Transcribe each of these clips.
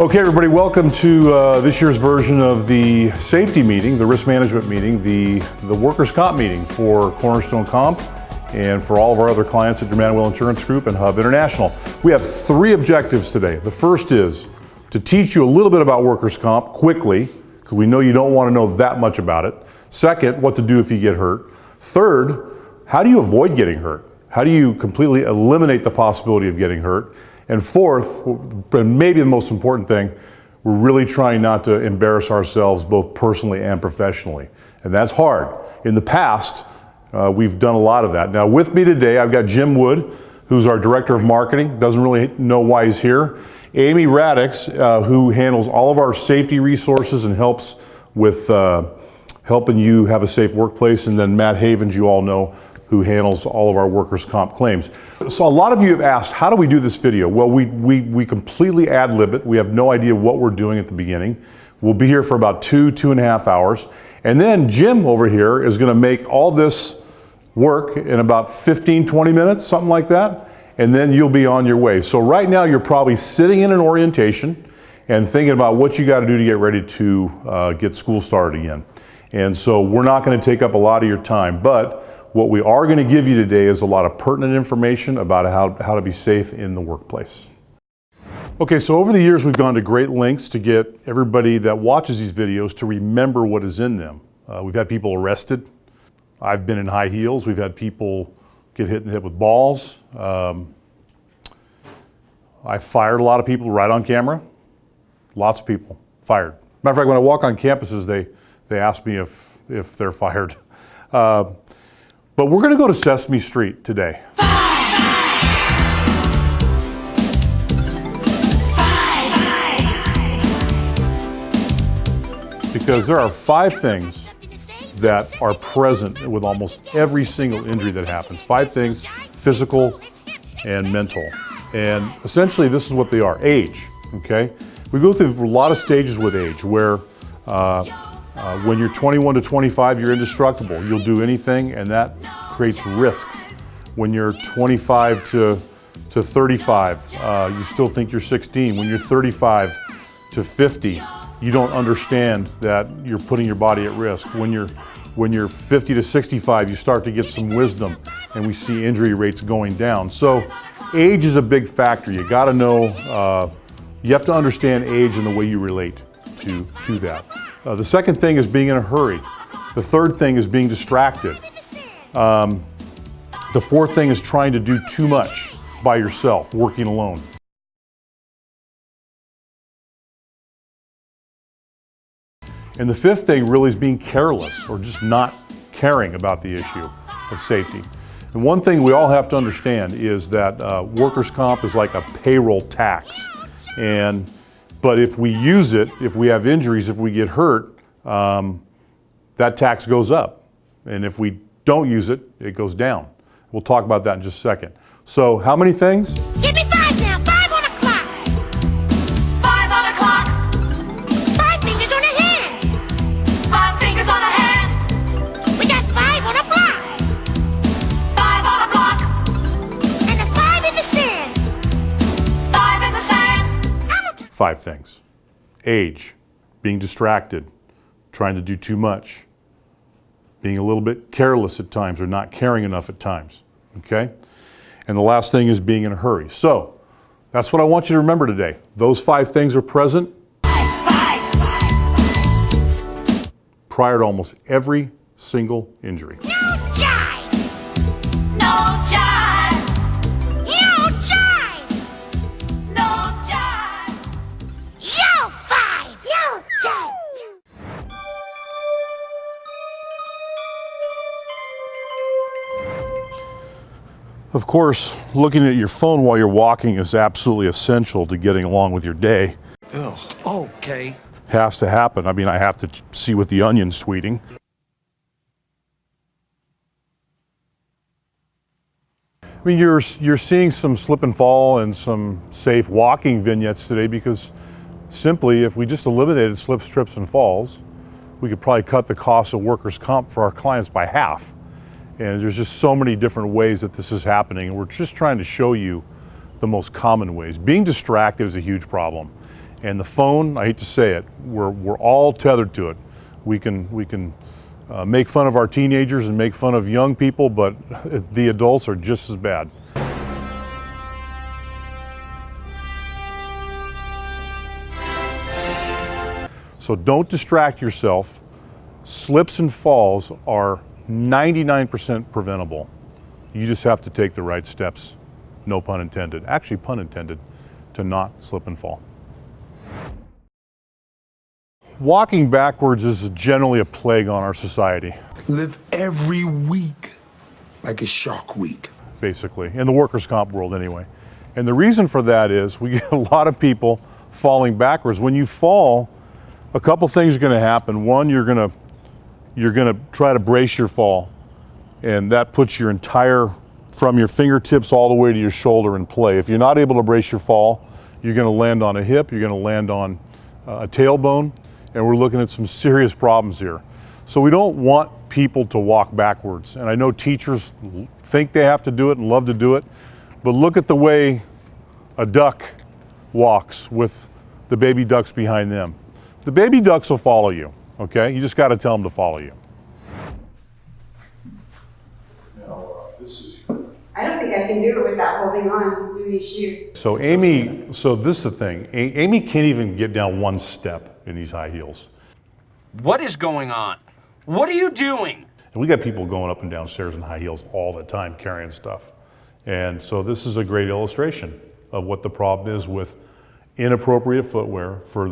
Okay, everybody, welcome to this year's version of the safety meeting, the risk management meeting, the workers' comp meeting for Cornerstone Comp and for all of our other clients at your Manouel Insurance Group and Hub International. We have three objectives today. The first is to teach you a little bit about workers' comp quickly, because we know you don't want to know that much about it. Second, what to do if you get hurt. Third, how do you avoid getting hurt? How do you completely eliminate the possibility of getting hurt? And fourth, and maybe the most important thing, we're really trying not to embarrass ourselves both personally and professionally. And that's hard. In the past, we've done a lot of that. Now with me today, I've got Jim Wood, who's our Director of Marketing, doesn't really know why he's here. Amy Radix, who handles all of our safety resources and helps with helping you have a safe workplace. And then Matt Havens, you all know, who handles all of our workers' comp claims. So a lot of you have asked, how do we do this video? Well, we completely ad-lib it. We have no idea what we're doing at the beginning. We'll be here for about 2.5 hours. And then Jim over here is gonna make all this work in about 15, 20 minutes, something like that. And then you'll be on your way. So right now you're probably sitting in an orientation and thinking about what you gotta do to get ready to get school started again. And so we're not gonna take up a lot of your time, but what we are going to give you today is a lot of pertinent information about how to be safe in the workplace. Okay, so over the years we've gone to great lengths to get everybody that watches these videos to remember what is in them. We've had people arrested. I've been in high heels. We've had people get hit in the head with balls. I fired a lot of people right on camera. Lots of people fired. Matter of fact, when I walk on campuses, they ask me if they're fired. But we're going to go to Sesame Street today. Because there are 5 things that are present with almost every single injury that happens. 5 things, physical and mental. And essentially this is what they are. Age, okay? We go through a lot of stages with age where when you're 21 to 25, you're indestructible. You'll do anything, and that creates risks. When you're 25 to 35, you still think you're 16. When you're 35 to 50, you don't understand that you're putting your body at risk. When you're 50 to 65, you start to get some wisdom, and we see injury rates going down. So age is a big factor. You got to know, you have to understand age and the way you relate to that. The second thing is being in a hurry. The third thing is being distracted. The fourth thing is trying to do too much by yourself, working alone. And the fifth thing really is being careless or just not caring about the issue of safety. And one thing we all have to understand is that workers' comp is like a payroll tax. But if we use it, if we have injuries, if we get hurt, that tax goes up. And if we don't use it, it goes down. We'll talk about that in just a second. So how many things? Give me 5 now, 5 on the clock. 5 on the clock. 5 fingers on the hand. 5 fingers on the hand. We got 5 on the block. 5 on the block. And there's 5 in the sand. 5 in the sand. 5 things. Age, being distracted, trying to do too much, being a little bit careless at times or not caring enough at times, okay? And the last thing is being in a hurry. So that's what I want you to remember today. Those 5 things are present prior to almost every single injury. No jive. No jive. No jive. No jive. Yo 5. No jive. Of course, looking at your phone while you're walking is absolutely essential to getting along with your day. Oh, okay. Has to happen. I mean, I have to see what the Onion's tweeting. I mean, you're seeing some slip and fall and some safe walking vignettes today because simply, if we just eliminated slips, trips, and falls, we could probably cut the cost of workers' comp for our clients by half. And there's just so many different ways that this is happening, and we're just trying to show you the most common ways. Being distracted is a huge problem. And the phone, I hate to say it, we're all tethered to it. We can make fun of our teenagers and make fun of young people, but the adults are just as bad. So don't distract yourself. Slips and falls are 99% preventable. You just have to take the right steps, no pun intended, actually pun intended, to not slip and fall. Walking backwards is generally a plague on our society. Live every week like a shark week. Basically, in the workers' comp world anyway. And the reason for that is we get a lot of people falling backwards. When you fall, a couple things are gonna happen. One, you're gonna try to brace your fall, and that puts your entire, from your fingertips all the way to your shoulder in play. If you're not able to brace your fall, you're gonna land on a hip, you're gonna land on a tailbone, and we're looking at some serious problems here. So we don't want people to walk backwards. And I know teachers think they have to do it and love to do it, but look at the way a duck walks with the baby ducks behind them. The baby ducks will follow you, okay? You just gotta tell them to follow you. I don't think I can do it without holding on in these shoes. So Amy, so this is the thing. Amy can't even get down one step in these high heels. What is going on? What are you doing? And we got people going up and down stairs in high heels all the time carrying stuff. And so this is a great illustration of what the problem is with inappropriate footwear for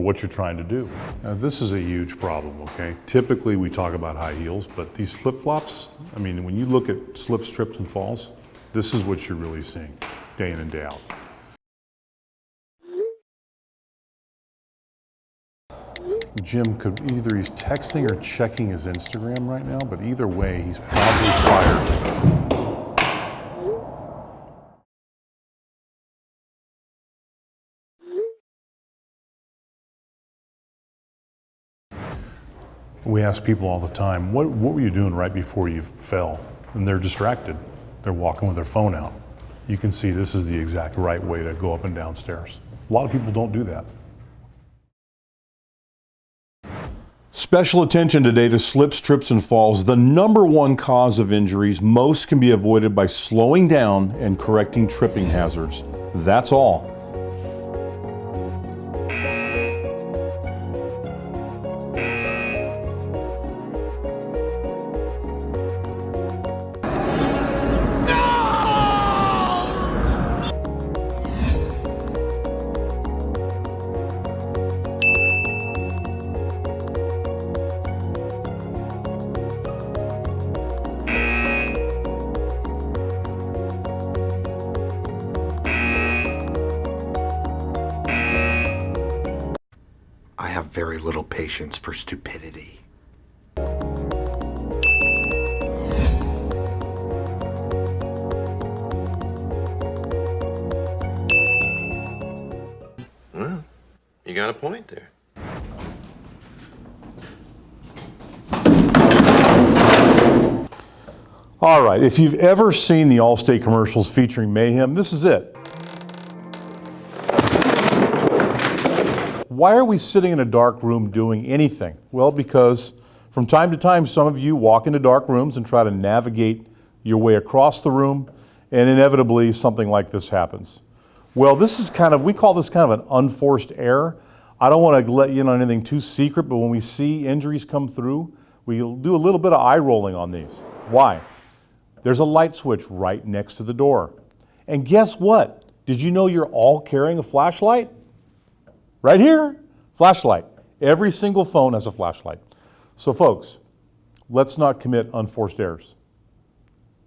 what you're trying to do. Now, this is a huge problem, okay? Typically we talk about high heels, but these flip-flops, I mean, when you look at slips, trips, and falls, this is what you're really seeing day in and day out. Jim could either he's texting or checking his Instagram right now, but either way, he's probably fired. We ask people all the time, what were you doing right before you fell? And they're distracted. They're walking with their phone out. You can see this is the exact right way to go up and down stairs. A lot of people don't do that. Special attention today to slips, trips, and falls. The #1 cause of injuries. Most can be avoided by slowing down and correcting tripping hazards. That's all. I have very little patience for stupidity. Well, you got a point there. All right, if you've ever seen the Allstate commercials featuring mayhem, this is it. Why are we sitting in a dark room doing anything? Well, because from time to time, some of you walk into dark rooms and try to navigate your way across the room, and inevitably something like this happens. Well, this is we call this kind of an unforced error. I don't want to let you in on anything too secret, but when we see injuries come through, we'll do a little bit of eye rolling on these. Why? There's a light switch right next to the door. And guess what? Did you know you're all carrying a flashlight? Right here, flashlight. Every single phone has a flashlight. So folks, let's not commit unforced errors.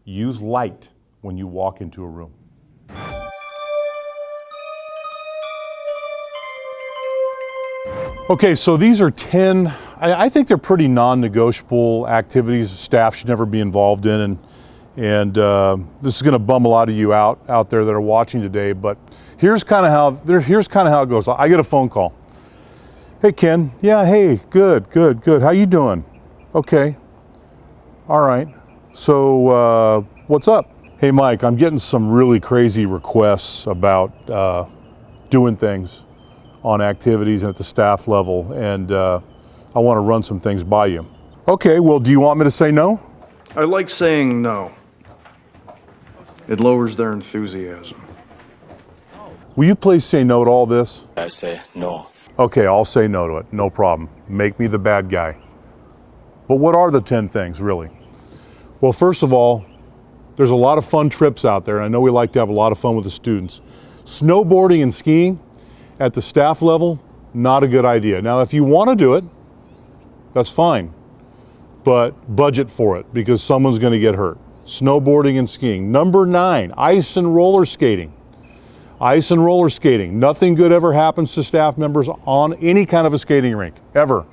Use light when you walk into a room. Okay, so these are 10, I think they're pretty non-negotiable activities staff should never be involved in, and this is gonna bum a lot of you out there that are watching today, but here's kind of how it goes. I get a phone call. Hey Ken, yeah, hey, good. How you doing? Okay, all right. So what's up? Hey Mike, I'm getting some really crazy requests about doing things on activities and at the staff level, and I want to run some things by you. Okay, well, do you want me to say no? I like saying no. It lowers their enthusiasm. Will you please say no to all this? I say no. Okay, I'll say no to it, no problem. Make me the bad guy. But what are the 10 things, really? Well, first of all, there's a lot of fun trips out there, and I know we like to have a lot of fun with the students. Snowboarding and skiing at the staff level, not a good idea. Now, if you want to do it, that's fine, but budget for it because someone's going to get hurt. Snowboarding and skiing. Number 9, ice and roller skating. Ice and roller skating. Nothing good ever happens to staff members on any kind of a skating rink, ever.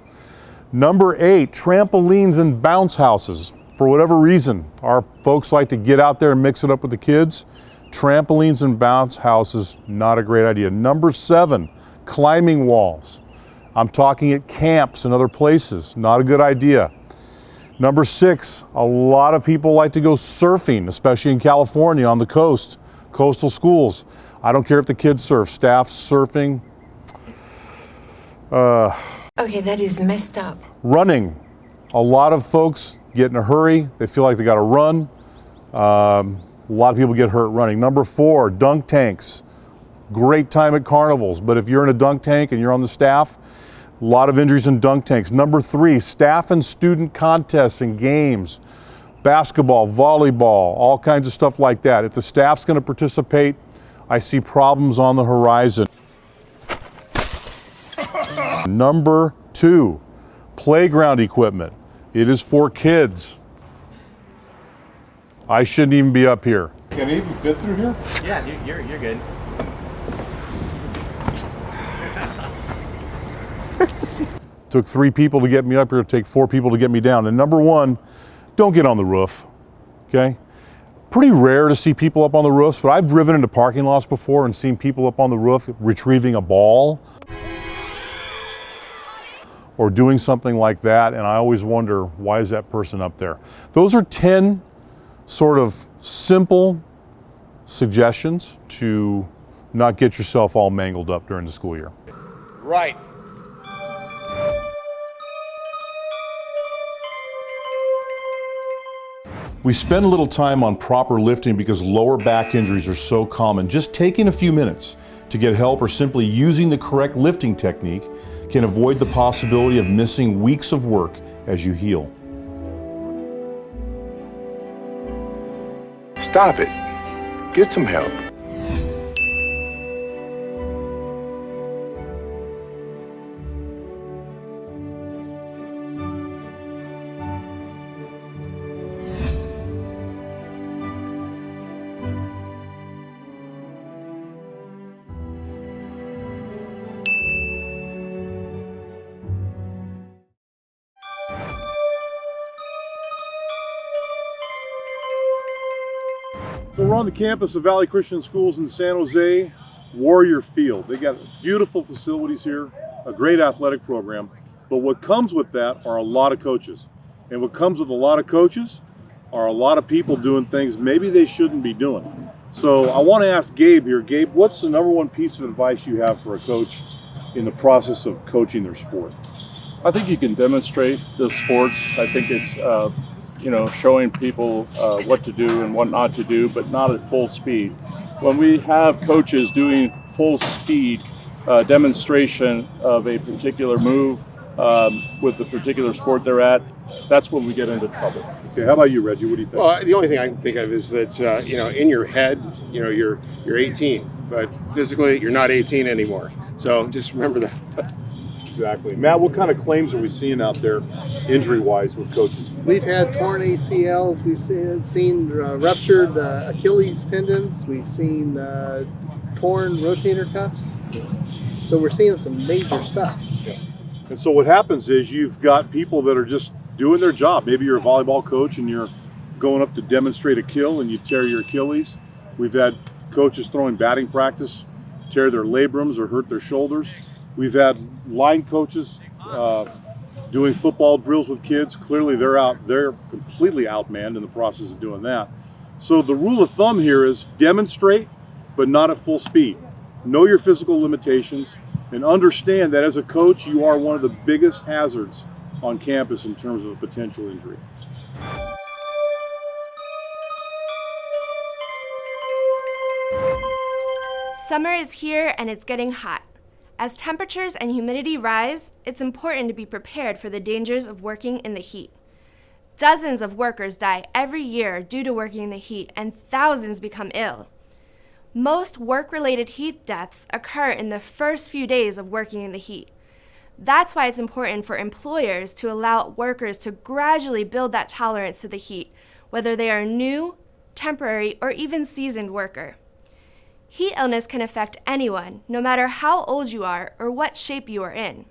Number 8, trampolines and bounce houses. For whatever reason, our folks like to get out there and mix it up with the kids. Trampolines and bounce houses, not a great idea. Number 7, climbing walls. I'm talking at camps and other places, not a good idea. Number 6, a lot of people like to go surfing, especially in California on the coast, coastal schools. I don't care if the kids surf, staff surfing. Okay, that is messed up. Running. A lot of folks get in a hurry. They feel like they got to run. A lot of people get hurt running. Number 4, dunk tanks. Great time at carnivals, but if you're in a dunk tank and you're on the staff, a lot of injuries in dunk tanks. Number 3, staff and student contests and games. Basketball, volleyball, all kinds of stuff like that. If the staff's going to participate, I see problems on the horizon. Number 2, playground equipment. It is for kids. I shouldn't even be up here. Can it even fit through here? Yeah, you're good. Took 3 people to get me up here, it'll take 4 people to get me down. And number 1, don't get on the roof, okay? Pretty rare to see people up on the roofs, but I've driven into parking lots before and seen people up on the roof retrieving a ball or doing something like that, and I always wonder, why is that person up there? Those are 10 sort of simple suggestions to not get yourself all mangled up during the school year. Right. We spend a little time on proper lifting because lower back injuries are so common. Just taking a few minutes to get help or simply using the correct lifting technique can avoid the possibility of missing weeks of work as you heal. Stop it. Get some help. So we're on the campus of Valley Christian Schools in San Jose, Warrior Field. They got beautiful facilities here, a great athletic program, but what comes with that are a lot of coaches. And what comes with a lot of coaches are a lot of people doing things maybe they shouldn't be doing. So I want to ask Gabe here. Gabe, what's the number 1 piece of advice you have for a coach in the process of coaching their sport? I think you can demonstrate the sports. I think it's showing people what to do and what not to do, but not at full speed. When we have coaches doing full speed demonstration of a particular move with the particular sport they're at, that's when we get into trouble. Okay, how about you, Reggie? What do you think? Well, the only thing I can think of is that in your head, you're 18, but physically you're not 18 anymore. So just remember that. Exactly. Matt, what kind of claims are we seeing out there injury-wise with coaches? We've had torn ACLs, we've seen ruptured Achilles tendons, we've seen torn rotator cuffs. So we're seeing some major stuff. Yeah. And so what happens is you've got people that are just doing their job. Maybe you're a volleyball coach and you're going up to demonstrate a kill and you tear your Achilles. We've had coaches throwing batting practice, tear their labrums or hurt their shoulders. We've had line coaches doing football drills with kids. Clearly they're completely outmanned in the process of doing that. So the rule of thumb here is demonstrate, but not at full speed. Know your physical limitations, And understand that as a coach, you are one of the biggest hazards on campus in terms of a potential injury. Summer is here and it's getting hot. As temperatures and humidity rise, it's important to be prepared for the dangers of working in the heat. Dozens of workers die every year due to working in the heat, and thousands become ill. Most work-related heat deaths occur in the first few days of working in the heat. That's why it's important for employers to allow workers to gradually build that tolerance to the heat, whether they are a new, temporary, or even seasoned worker. Heat illness can affect anyone, no matter how old you are or what shape you are in.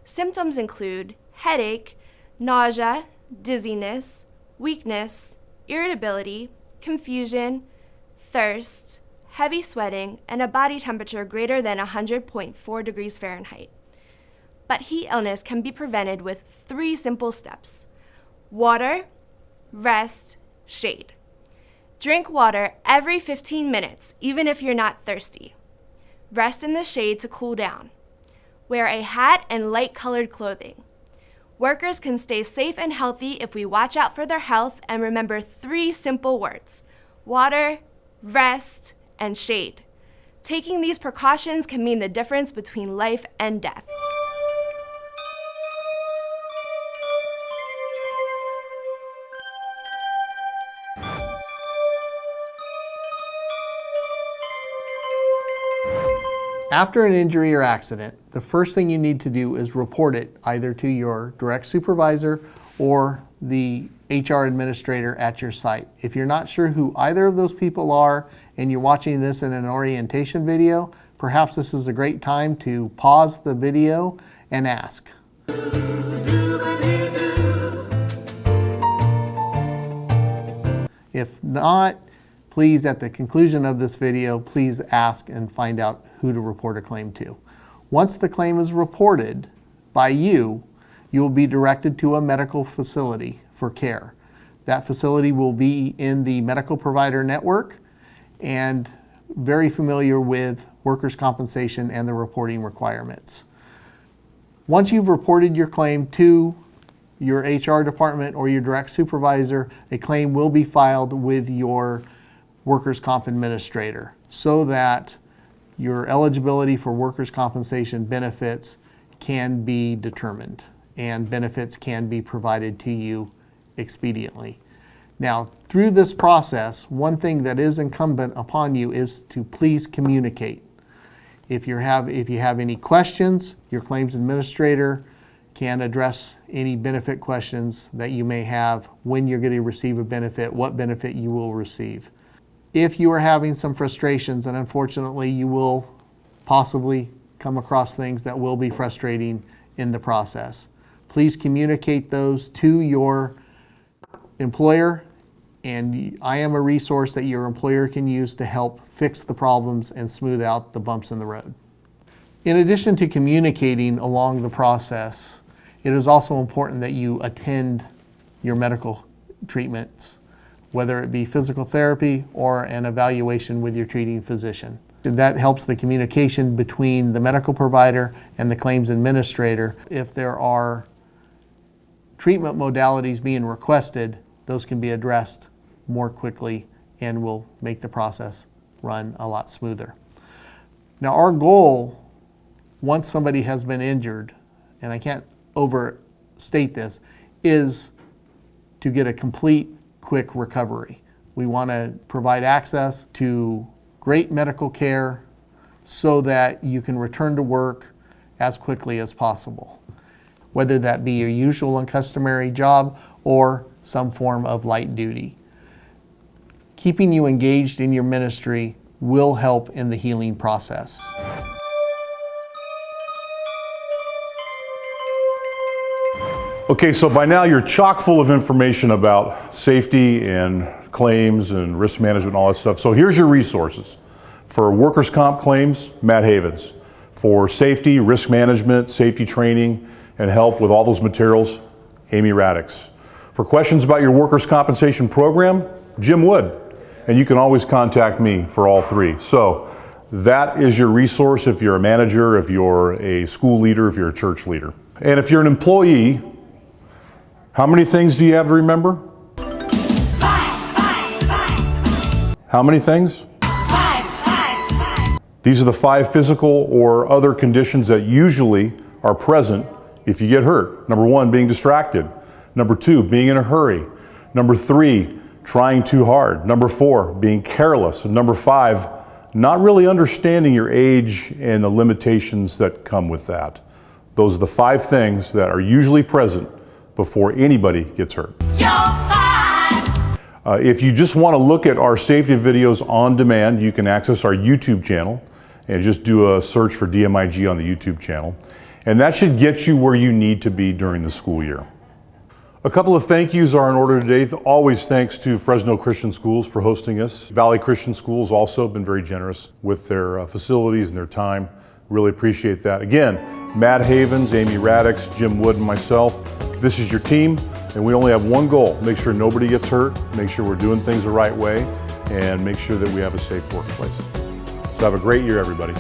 Symptoms include headache, nausea, dizziness, weakness, irritability, confusion, thirst, heavy sweating, and a body temperature greater than 100.4 degrees Fahrenheit. But heat illness can be prevented with 3 simple steps: water, rest, shade. Drink water every 15 minutes, even if you're not thirsty. Rest in the shade to cool down. Wear a hat and light-colored clothing. Workers can stay safe and healthy if we watch out for their health and remember 3 simple words: water, rest, and shade. Taking these precautions can mean the difference between life and death. After an injury or accident, the first thing you need to do is report it either to your direct supervisor or the HR administrator at your site. If you're not sure who either of those people are and you're watching this in an orientation video, perhaps this is a great time to pause the video and ask. If not, please, at the conclusion of this video, please ask and find out who to report a claim to. Once the claim is reported by you, you will be directed to a medical facility for care. That facility will be in the medical provider network and very familiar with workers' compensation and the reporting requirements. Once you've reported your claim to your HR department or your direct supervisor, a claim will be filed with your workers' comp administrator so that your eligibility for workers' compensation benefits can be determined and benefits can be provided to you expediently. Now, through this process, one thing that is incumbent upon you is to please communicate. If you have any questions, your claims administrator can address any benefit questions that you may have, when you're going to receive a benefit, what benefit you will receive. If you are having some frustrations, and unfortunately you will possibly come across things that will be frustrating in the process, please communicate those to your employer, and I am a resource that your employer can use to help fix the problems and smooth out the bumps in the road. In addition to communicating along the process, it is also important that you attend your medical treatments, whether it be physical therapy or an evaluation with your treating physician. That helps the communication between the medical provider and the claims administrator. If there are treatment modalities being requested, those can be addressed more quickly and will make the process run a lot smoother. Now, our goal, once somebody has been injured, and I can't overstate this, is to get a complete, quick recovery. We want to provide access to great medical care so that you can return to work as quickly as possible, whether that be your usual and customary job or some form of light duty. Keeping you engaged in your ministry will help in the healing process. Okay, so by now you're chock full of information about safety and claims and risk management and all that stuff. So here's your resources. For workers' comp claims, Matt Havens. For safety, risk management, safety training, and help with all those materials, Amy Radix. For questions about your workers' compensation program, Jim Wood. And you can always contact me for all 3. So that is your resource if you're a manager, if you're a school leader, if you're a church leader. And if you're an employee, how many things do you have to remember? 5, 5, 5. How many things? 5, 5, 5. These are the 5 physical or other conditions that usually are present if you get hurt. Number 1, being distracted. Number 2, being in a hurry. Number 3, trying too hard. Number 4, being careless. And number 5, not really understanding your age and the limitations that come with that. Those are the 5 things that are usually present before anybody gets hurt. If you just want to look at our safety videos on demand, you can access our YouTube channel and just do a search for DMIG on the YouTube channel. And that should get you where you need to be during the school year. A couple of thank yous are in order today. Always thanks to Fresno Christian Schools for hosting us. Valley Christian Schools also been very generous with their facilities and their time. Really appreciate that. Again, Matt Havens, Amy Radix, Jim Wood, and myself. This is your team, and we only have one goal. Make sure nobody gets hurt, make sure we're doing things the right way, and make sure that we have a safe workplace. So have a great year, everybody.